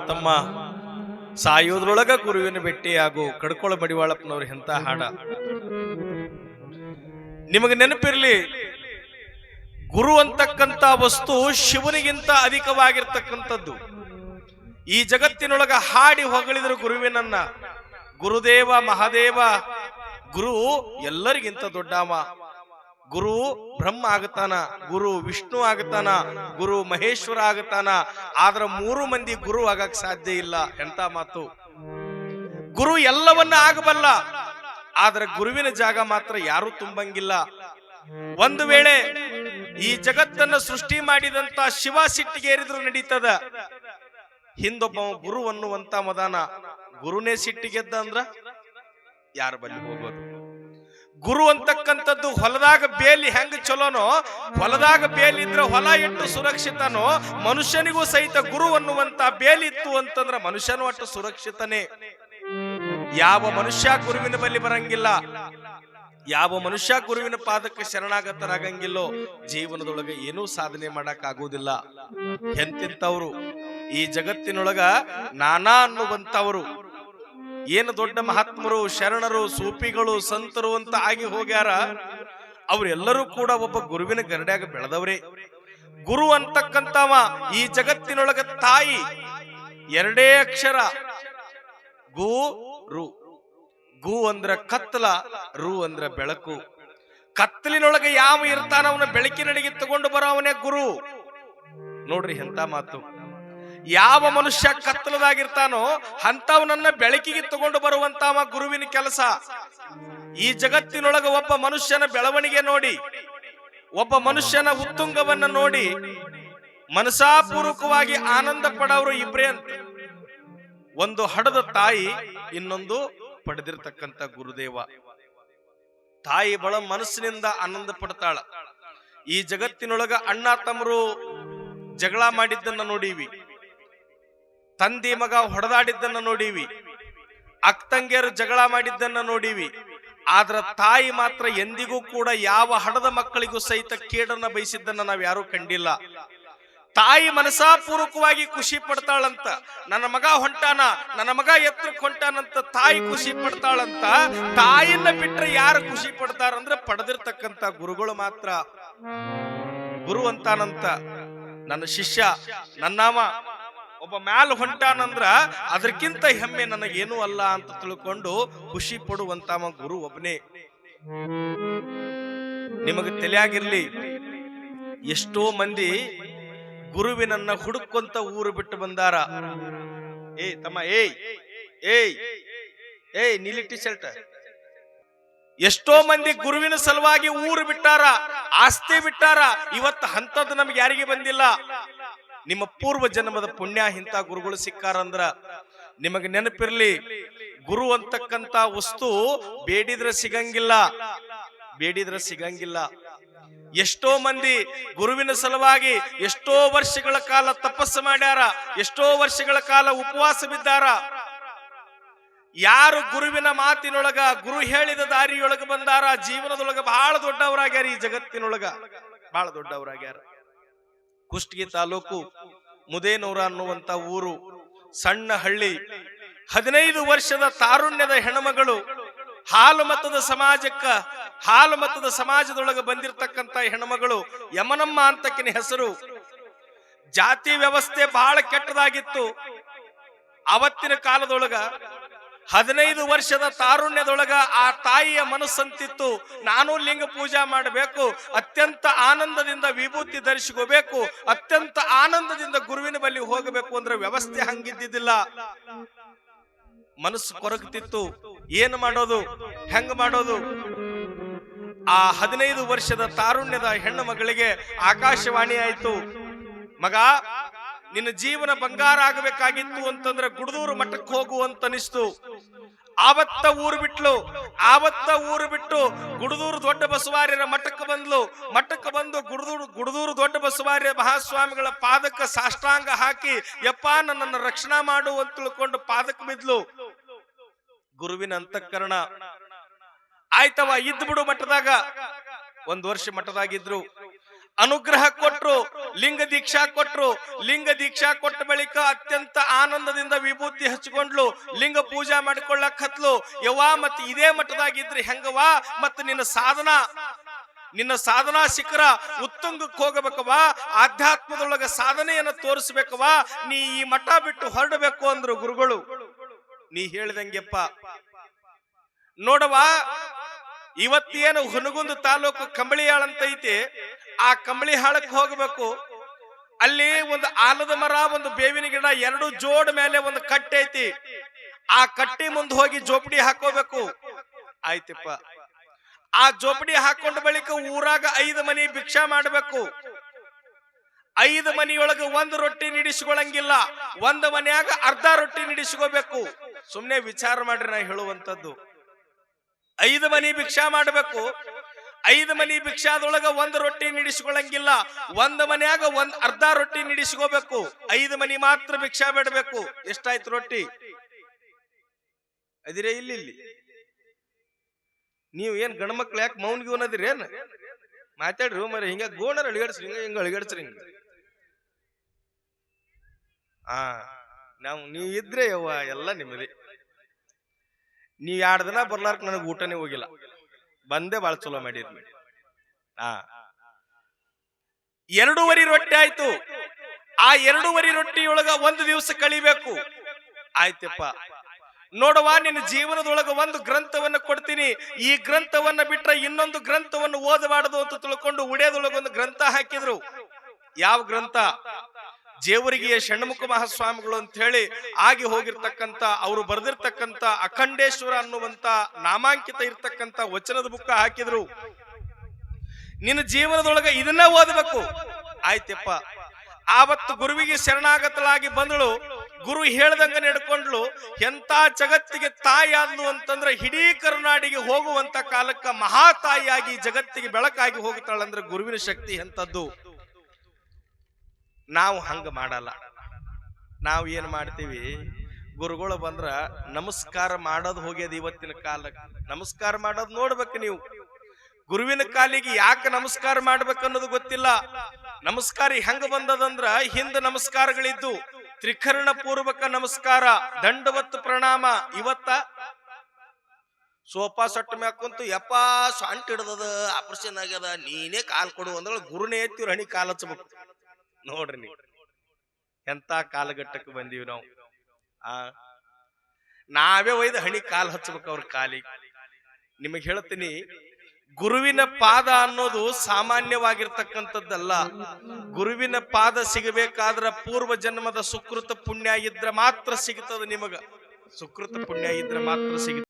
ತಮ್ಮ ಸಾಯೋದ್ರೊಳಗ ಗುರುವಿನ ಭೇಟಿಯಾಗು ಕಡ್ಕೊಳ ಮಡಿವಾಳಪ್ಪನವ್ರು ಎಂತ ಹಾಡ. ನಿಮಗೆ ನೆನಪಿರ್ಲಿ, ಗುರು ಅಂತಕ್ಕಂತ ವಸ್ತು ಶಿವನಿಗಿಂತ ಅಧಿಕವಾಗಿರ್ತಕ್ಕಂಥದ್ದು. ಈ ಜಗತ್ತಿನೊಳಗ ಹಾಡಿ ಹೊಗಳಿದ್ರು ಗುರುವಿನನ್ನ. ಗುರುದೇವ ಮಹಾದೇವ, ಗುರು ಎಲ್ಲರಿಗಿಂತ ದೊಡ್ಡವ. ಗುರು ಬ್ರಹ್ಮ ಆಗತಾನ, ಗುರು ವಿಷ್ಣು ಆಗತಾನ, ಗುರು ಮಹೇಶ್ವರ ಆಗತಾನ. ಆದ್ರ 3 ಮಂದಿ ಗುರು ಆಗಕ್ ಸಾಧ್ಯ ಇಲ್ಲ. ಎಂತ ಮಾತು! ಗುರು ಎಲ್ಲವನ್ನ ಆಗಬಲ್ಲ, ಆದ್ರೆ ಗುರುವಿನ ಜಾಗ ಮಾತ್ರ ಯಾರು ತುಂಬಂಗಿಲ್ಲ. ಒಂದು ವೇಳೆ ಈ ಜಗತ್ತನ್ನ ಸೃಷ್ಟಿ ಮಾಡಿದಂತ ಶಿವ ಸಿಟ್ಟಿಗೇರಿದ್ರು ನಡೀತದ. ಹಿಂದೊಬ್ಬ ಗುರು ಅನ್ನುವಂತ ಮದಾನ. ಗುರುನೇ ಸಿಟ್ಟಿಗೆದ್ದ ಅಂದ್ರ ಯಾರ ಬಲ್ಲಿ ಹೋಗೋದು? ಗುರು ಅಂತಕ್ಕಂಥದ್ದು ಹೊಲದಾಗ ಬೇಲಿ ಹೆಂಗ ಚಲೋನೋ, ಹೊಲದಾಗ ಬೇಲಿ ಇದ್ರೆ ಹೊಲ ಎಷ್ಟು ಸುರಕ್ಷಿತನೋ, ಮನುಷ್ಯನಿಗೂ ಸಹಿತ ಗುರು ಅನ್ನುವಂತ ಬೇಲಿ ಇತ್ತು ಅಂತಂದ್ರ ಮನುಷ್ಯನು ಅಷ್ಟು ಸುರಕ್ಷಿತನೇ. ಯಾವ ಮನುಷ್ಯ ಗುರುವಿನ ಬಳಿ ಬರಂಗಿಲ್ಲ, ಯಾವ ಮನುಷ್ಯ ಗುರುವಿನ ಪಾದಕ್ಕೆ ಶರಣಾಗತರಾಗಂಗಿಲ್ಲೋ, ಜೀವನದೊಳಗೆ ಏನೂ ಸಾಧನೆ ಮಾಡಕ್ ಆಗುವುದಿಲ್ಲ. ಎಂತಿಂತವ್ರು ಈ ಜಗತ್ತಿನೊಳಗ ನಾನಾ ಅನ್ನುವಂತವರು, ಏನು ದೊಡ್ಡ ಮಹಾತ್ಮರು, ಶರಣರು, ಸೂಫಿಗಳು, ಸಂತರು ಅಂತ ಆಗಿ ಹೋಗ್ಯಾರ. ಅವರೆಲ್ಲರೂ ಕೂಡ ಒಬ್ಬ ಗುರುವಿನ ಗರಡ್ಯಾಗ ಬೆಳೆದವ್ರೆ. ಗುರು ಅಂತಕ್ಕಂತವ ಈ ಜಗತ್ತಿನೊಳಗ ತಾಯಿ. 2 ಅಕ್ಷರ, ಗು ರು. ಗು ಅಂದ್ರ ಕತ್ತಲ, ರು ಅಂದ್ರ ಬೆಳಕು. ಕತ್ತಲಿನೊಳಗೆ ಯಾವ ಇರ್ತಾನ ಅವನ ಬೆಳಕಿನಡೆಗೆ ತಗೊಂಡು ಬರೋವನೇ ಗುರು. ನೋಡ್ರಿ ಎಂತ ಮಾತು! ಯಾವ ಮನುಷ್ಯ ಕತ್ತಲದಾಗಿರ್ತಾನೋ ಅಂತವನನ್ನ ಬೆಳಕಿಗೆ ತಗೊಂಡು ಬರುವಂತವ ಗುರುವಿನ ಕೆಲಸ. ಈ ಜಗತ್ತಿನೊಳಗ ಒಬ್ಬ ಮನುಷ್ಯನ ಬೆಳವಣಿಗೆ ನೋಡಿ, ಒಬ್ಬ ಮನುಷ್ಯನ ಉತ್ತುಂಗವನ್ನ ನೋಡಿ ಮನಸಾಪೂರ್ವಕವಾಗಿ ಆನಂದ ಪಡೋರು ಇಬ್ರೇ ಅಂತ. ಒಂದು ಹಡದ ತಾಯಿ, ಇನ್ನೊಂದು ಪಡೆದಿರ್ತಕ್ಕಂಥ ಗುರುದೇವ. ತಾಯಿ ಬಹಳ ಮನಸ್ಸಿನಿಂದ ಆನಂದ ಪಡ್ತಾಳ. ಈ ಜಗತ್ತಿನೊಳಗ ಅಣ್ಣ ತಮ್ಮರು ಜಗಳ ಮಾಡಿದ್ದನ್ನ ನೋಡೀವಿ, ತಂದೆ ಮಗ ಹೊಡೆದಾಡಿದ್ದನ್ನ ನೋಡೀವಿ, ಅಕ್ಕಂಗಿಯರು ಜಗಳ ಮಾಡಿದ್ದನ್ನ ನೋಡೀವಿ. ಆದ್ರ ತಾಯಿ ಮಾತ್ರ ಎಂದಿಗೂ ಕೂಡ ಯಾವ ಹಡದ ಮಕ್ಕಳಿಗೂ ಸಹಿತ ಕೇಡನ್ನ ಬಯಸಿದ್ದನ್ನ ನಾವ್ ಯಾರು ಕಂಡಿಲ್ಲ. ತಾಯಿ ಮನಸಾಪೂರ್ವಕವಾಗಿ ಖುಷಿ ಪಡ್ತಾಳಂತ. ನನ್ನ ಮಗ ಹೊಂಟಾನ, ನನ್ನ ಮಗ ಎತ್ತರಕ್ಕೆ ಹೊಂಟಾನಂತ ತಾಯಿ ಖುಷಿ ಪಡ್ತಾಳಂತ. ತಾಯಿನ ಬಿಟ್ರೆ ಯಾರು ಖುಷಿ ಪಡ್ತಾರಂದ್ರೆ ಪಡೆದಿರ್ತಕ್ಕಂಥ ಗುರುಗಳು ಮಾತ್ರ. ಗುರು ಅಂತಾನಂತ, ನನ್ನ ಶಿಷ್ಯ, ನನ್ನವ ಒಬ್ಬ ಮ್ಯಾಲ ಹೊಂಟಾನಂದ್ರ ಅದಕ್ಕಿಂತ ಹೆಮ್ಮೆ ನನಗೇನೂ ಅಲ್ಲ ಅಂತ ತಿಳ್ಕೊಂಡು ಖುಷಿ ಪಡುವಂತವ ಗುರು ಒಬ್ಬನೇ. ನಿಮಗೆ ತಿಳಿಯಾಗಿರ್ಲಿ, ಎಷ್ಟೋ ಮಂದಿ ಗುರುವಿನನ್ನ ಹುಡುಕೊಂತ ಊರು ಬಿಟ್ಟು ಬಂದಾರ. ತಮ್ಮ, ನೀಲಿ ಟಿ ಶರ್ಟ್. ಎಷ್ಟೋ ಮಂದಿ ಗುರುವಿನ ಸಲುವಾಗಿ ಊರು ಬಿಟ್ಟಾರ, ಆಸ್ತಿ ಬಿಟ್ಟಾರ. ಇವತ್ತು ಅಂತದ್ದು ನಮ್ಗೆ ಯಾರಿಗೆ ಬಂದಿಲ್ಲ. ನಿಮ್ಮ ಪೂರ್ವ ಜನ್ಮದ ಪುಣ್ಯ ಇಂಥ ಗುರುಗಳು ಸಿಕ್ಕಾರಂದ್ರ ನಿಮಗೆ ನೆನಪಿರ್ಲಿ, ಗುರು ಅಂತಕ್ಕಂತ ವಸ್ತು ಬೇಡಿದ್ರೆ ಸಿಗಂಗಿಲ್ಲ, ಬೇಡಿದ್ರೆ ಸಿಗಂಗಿಲ್ಲ. ಎಷ್ಟೋ ಮಂದಿ ಗುರುವಿನ ಸಲುವಾಗಿ ಎಷ್ಟೋ ವರ್ಷಗಳ ಕಾಲ ತಪಸ್ಸು ಮಾಡ್ಯಾರ, ಎಷ್ಟೋ ವರ್ಷಗಳ ಕಾಲ ಉಪವಾಸ ಬಿದ್ದಾರ. ಯಾರು ಗುರುವಿನ ಮಾತಿನೊಳಗ, ಗುರು ಹೇಳಿದ ದಾರಿಯೊಳಗ ಬಂದಾರ, ಜೀವನದೊಳಗ ಬಹಳ ದೊಡ್ಡವರಾಗ್ಯಾರ. ಈ ಜಗತ್ತಿನೊಳಗ ಬಹಳ ದೊಡ್ಡವರಾಗ್ಯಾರ. ಕುಷ್ಟಗಿ ತಾಲೂಕು ಮುದೇನೂರ ಅನ್ನುವಂತ ಊರು, ಸಣ್ಣ ಹಳ್ಳಿ. 15 ವರ್ಷದ ತಾರುಣ್ಯದ ಹೆಣ್ಮಗಳು. ಹಾಲು ಮತದ ಸಮಾಜದೊಳಗೆ ಬಂದಿರತಕ್ಕಂತ ಹೆಣ್ಮಗಳು ಯಮನಮ್ಮ ಅಂತಕ್ಕಿನ ಹೆಸರು. ಜಾತಿ ವ್ಯವಸ್ಥೆ ಬಹಳ ಕೆಟ್ಟದಾಗಿತ್ತು ಅವತ್ತಿನ ಕಾಲದೊಳಗ. 15 ವರ್ಷದ ತಾರುಣ್ಯದೊಳಗ ಆ ತಾಯಿಯ ಮನಸ್ಸಂತಿತ್ತು, ನಾನು ಲಿಂಗ ಪೂಜಾ ಮಾಡಬೇಕು, ಅತ್ಯಂತ ಆನಂದದಿಂದ ವಿಭೂತಿ ಧರಿಸಿಕೋಬೇಕು, ಅತ್ಯಂತ ಆನಂದದಿಂದ ಗುರುವಿನ ಬಳಿ ಹೋಗಬೇಕು ಅಂದ್ರೆ ವ್ಯವಸ್ಥೆ ಹಂಗಿದ್ದಿದ್ದಿಲ್ಲ. ಮನಸ್ಸು ಕೊರಗ್ತಿತ್ತು, ಏನು ಮಾಡೋದು, ಹೆಂಗ ಮಾಡೋದು? ಆ 15 ವರ್ಷದ ತಾರುಣ್ಯದ ಹೆಣ್ಣು ಮಗಳಿಗೆ ಆಕಾಶವಾಣಿ ಆಯ್ತು, ಮಗ ನಿನ್ನ ಜೀವನ ಬಂಗಾರ ಆಗಬೇಕಾಗಿತ್ತು ಅಂತಂದ್ರೆ ಗುಡದೂರು ಮಠಕ್ಕೆ ಹೋಗು ಅಂತ ಅನಿಸ್ತು. ಆವತ್ತ ಊರು ಬಿಟ್ಟು ಗುಡದೂರು ದೊಡ್ಡ ಬಸವಾರ್ಯರ ಮಠಕ್ಕೆ ಬಂದ್ಲು. ಮಠಕ್ಕೆ ಬಂದು ಗುಡದೂರು ದೊಡ್ಡ ಬಸವಾರ್ಯ ಮಹಾಸ್ವಾಮಿಗಳ ಪಾದಕ್ಕೆ ಸಾಷ್ಟಾಂಗ ಹಾಕಿ, ಯಪ್ಪ ನನ್ನನ್ನು ರಕ್ಷಣಾ ಮಾಡು ಅಂತ ತಿಳ್ಕೊಂಡು ಪಾದಕ್ಕೆ ಬಿದ್ಲು. ಗುರುವಿನ ಅಂತಃಕರಣ ಆಯ್ತವ, ಇದ್ ಬಿಡು ಮಠದಾಗ. 1 ವರ್ಷ ಮಠದಾಗಿದ್ರು. ಅನುಗ್ರಹ ಕೊಟ್ರು, ಲಿಂಗ ದೀಕ್ಷಾ ಕೊಟ್ರು. ಲಿಂಗ ದೀಕ್ಷಾ ಕೊಟ್ಟ ಬಳಿಕ ಅತ್ಯಂತ ಆನಂದದಿಂದ ವಿಭೂತಿ ಹಚ್ಕೊಂಡ್ಲು, ಲಿಂಗ ಪೂಜಾ ಮಾಡಿಕೊಳ್ಳಕ್ ಹತ್ಲು. ಯವ್ವಾ ಮತ್ ಇದೇ ಮಠದಾಗಿದ್ರಿ ಹೆಂಗವಾ, ಮತ್ ನಿನ್ನ ಸಾಧನಾ ಶಿಖರ ಉತ್ತುಂಗಕ್ಕೆ ಹೋಗಬೇಕವಾ, ಆಧ್ಯಾತ್ಮದೊಳಗ ಸಾಧನೆಯನ್ನು ತೋರಿಸ್ಬೇಕವಾ, ನೀ ಈ ಮಠ ಬಿಟ್ಟು ಹೊರಡಬೇಕು ಅಂದ್ರು ಗುರುಗಳು. ನೀ ಹೇಳ್ದಂಗೆಪ್ಪ ನೋಡವಾ, ಇವತ್ತೇನು ಹುನಗುಂದ ತಾಲೂಕು ಕಂಬಳಿಹಾಳ ಅಂತ ಐತಿ, ಆ ಕಂಬಳಿಹಾಳಕ್ಕೆ ಹೋಗಬೇಕು. ಅಲ್ಲಿ ಒಂದು ಆಲದ ಮರ, ಒಂದು ಬೇವಿನ ಗಿಡ, ಎರಡು ಜೋಡ್ ಮೇಲೆ ಒಂದು ಕಟ್ಟೆ ಐತಿ. ಆ ಕಟ್ಟಿ ಮುಂದೆ ಹೋಗಿ ಜೋಪಡಿ ಹಾಕೋಬೇಕು. ಆಯ್ತಪ್ಪ, ಆ ಜೋಪಡಿ ಹಾಕೊಂಡ ಬಳಿಕ ಊರಾಗ 5 ಮನಿ ಭಿಕ್ಷಾ ಮಾಡಬೇಕು. 5 ಮನಿಯೊಳಗ 1 ರೊಟ್ಟಿ ನಿಡಿಸ್ಕೊಳಂಗಿಲ್ಲ, 1 ಮನ್ಯಾಗ ಅರ್ಧ ರೊಟ್ಟಿ ನಿಡಿಸ್ಕೋಬೇಕು. ಸುಮ್ನೆ ವಿಚಾರ ಮಾಡ್ರಿ ನಾ ಹೇಳುವಂತದ್ದು. 5 ಮನಿ ಭಿಕ್ಷಾ ಮಾಡಬೇಕು. 5 ಮನಿ ಭಿಕ್ಷಾದೊಳಗ 1 ರೊಟ್ಟಿ ನಿಡಿಸ್ಕೊಳಂಗಿಲ್ಲ, 1 ಮನ್ಯಾಗ ಅರ್ಧ ರೊಟ್ಟಿ ನಿಡಿಸ್ಕೋಬೇಕು. 5 ಮನಿ ಮಾತ್ರ ಭಿಕ್ಷಾ ಬೇಡಬೇಕು. ಎಷ್ಟಾಯ್ತು ರೊಟ್ಟಿ? ಅದಿರೇ ಇಲ್ಲಿ ನೀವು ಏನ್ ಗಂಡ್ಮಕ್ಳು ಯಾಕೆ ಮೌನ್ಗಿ ಅನ್ನೋದಿರಿ ಏನ್? ಮಾತಾಡ್ರಿ ಮರಿ, ಹಿಂಗ ಗೋಣರ್ ಅಳಿಗಡ್ಸ್ರಿ, ಹಿಂಗ ಅಳಿಗಡ್ಸ್ರಿ ಹಿಂಗ. ನೀವ್ ಇದ್ರೆ ಯವ್ವ ಎಲ್ಲ ನಿಮ್ಮದಿ. ನೀವ್ 2 ದಿನ ಬರ್ಲಾರ್ಕ ನನಗೆ ಊಟನೇ ಹೋಗಿಲ್ಲ, ಬಂದೇ ಬಾಳ ಚಲೋ ಮಾಡಿರ್ಲಿ. 2.5 ರೊಟ್ಟಿ ಆಯ್ತು. ಆ 2.5 ರೊಟ್ಟಿಯೊಳಗ 1 ದಿವಸ ಕಳಿಬೇಕು. ಆಯ್ತಪ್ಪ, ನೋಡವಾ, ನಿನ್ನ ಜೀವನದೊಳಗ 1 ಗ್ರಂಥವನ್ನ ಕೊಡ್ತೀನಿ. ಈ ಗ್ರಂಥವನ್ನ ಬಿಟ್ರೆ ಇನ್ನೊಂದು ಗ್ರಂಥವನ್ನು ಓದಬಾರದು ಅಂತ ತಿಳ್ಕೊಂಡು ಉಡೇದೊಳಗ 1 ಗ್ರಂಥ ಹಾಕಿದ್ರು. ಯಾವ ಗ್ರಂಥ? ಜೇವರ್ಗಿಯ ಷಣ್ಮುಖ ಮಹಾಸ್ವಾಮಿಗಳು ಅಂತ ಹೇಳಿ ಆಗಿ ಹೋಗಿರ್ತಕ್ಕಂಥ, ಅವರು ಬರೆದಿರ್ತಕ್ಕಂಥ ಅಖಂಡೇಶ್ವರ ಅನ್ನುವಂತ ನಾಮಾಂಕಿತ ಇರ್ತಕ್ಕಂಥ ವಚನದ ಬುಕ್ಕ ಹಾಕಿದ್ರು. ನಿನ್ನ ಜೀವನದೊಳಗ ಇದನ್ನ ಓದಬೇಕು. ಆಯ್ತಪ್ಪ, ಆವತ್ತು ಗುರುವಿಗೆ ಶರಣಾಗತಳಾಗಿ ಬಂದಳು. ಗುರು ಹೇಳ್ದಂಗ ನಡ್ಕೊಂಡ್ಲು. ಎಂತ ಜಗತ್ತಿಗೆ ತಾಯಿ ಆದ್ಲು ಅಂತಂದ್ರೆ ಇಡೀ ಕರುನಾಡಿಗೆ ಹೋಗುವಂತ ಕಾಲಕ್ಕ ಮಹಾ ತಾಯಿಯಾಗಿ ಜಗತ್ತಿಗೆ ಬೆಳಕಾಗಿ ಹೋಗುತ್ತಾಳಂದ್ರೆ ಗುರುವಿನ ಶಕ್ತಿ ಎಂತದ್ದು. ನಾವು ಹಂಗ ಮಾಡಲ್ಲ. ನಾವು ಏನ್ ಮಾಡ್ತೀವಿ, ಗುರುಗಳು ಬಂದ್ರ ನಮಸ್ಕಾರ ಮಾಡೋದು ಹೋಗ್ಯದ. ಇವತ್ತಿನ ಕಾಲಕ್ಕೆ ನಮಸ್ಕಾರ ಮಾಡೋದು ನೋಡ್ಬೇಕು ನೀವು. ಗುರುವಿನ ಕಾಲಿಗೆ ಯಾಕೆ ನಮಸ್ಕಾರ ಮಾಡ್ಬೇಕನ್ನೋದು ಗೊತ್ತಿಲ್ಲ. ನಮಸ್ಕಾರ ಹೆಂಗ ಬಂದದಂದ್ರ ಹಿಂದ ನಮಸ್ಕಾರಗಳಿದ್ದು ತ್ರಿಕರಣ ಪೂರ್ವಕ ನಮಸ್ಕಾರ, ದಂಡವತ್ತು ಪ್ರಣಾಮ. ಇವತ್ತ ಸೋಫಾ ಸೊಟ್ಟ ಮ್ಯಾಕಂತು ಯಪ್ಪಾ ಸೊಂಟ ಹಿಡ್ದದ, ಆಪರೇಷನ್ ಆಗ್ಯದ, ನೀನೇ ಕಾಲ್ ಕೊಡು ಅಂದ್ರ ಗುರುನೇ ಎತ್ತಿವ್ರ ಹಣಿ ಕಾಲ್ ಹಚ್ಚಬೇಕು. ನೋಡ್ರಿ ನೀವು ಎಂತ ಕಾಲಘಟ್ಟಕ್ಕೆ ಬಂದೀವಿ ನಾವು. ನಾವೇ ಒಯ್ದು ಹಣಿ ಕಾಲ್ ಹಚ್ಚಬೇಕು ಅವ್ರ ಕಾಲಿಗೆ. ನಿಮಗೆ ಹೇಳ್ತೀನಿ, ಗುರುವಿನ ಪಾದ ಅನ್ನೋದು ಸಾಮಾನ್ಯವಾಗಿರ್ತಕ್ಕಂಥದ್ದಲ್ಲ. ಗುರುವಿನ ಪಾದ ಸಿಗಬೇಕಾದ್ರ ಪೂರ್ವ ಜನ್ಮದ ಸುಕೃತ ಪುಣ್ಯ ಇದ್ರೆ ಮಾತ್ರ ಸಿಗುತ್ತದೆ. ನಿಮಗ ಸುಕೃತ ಪುಣ್ಯ ಇದ್ರೆ ಮಾತ್ರ ಸಿಗುತ್ತದೆ.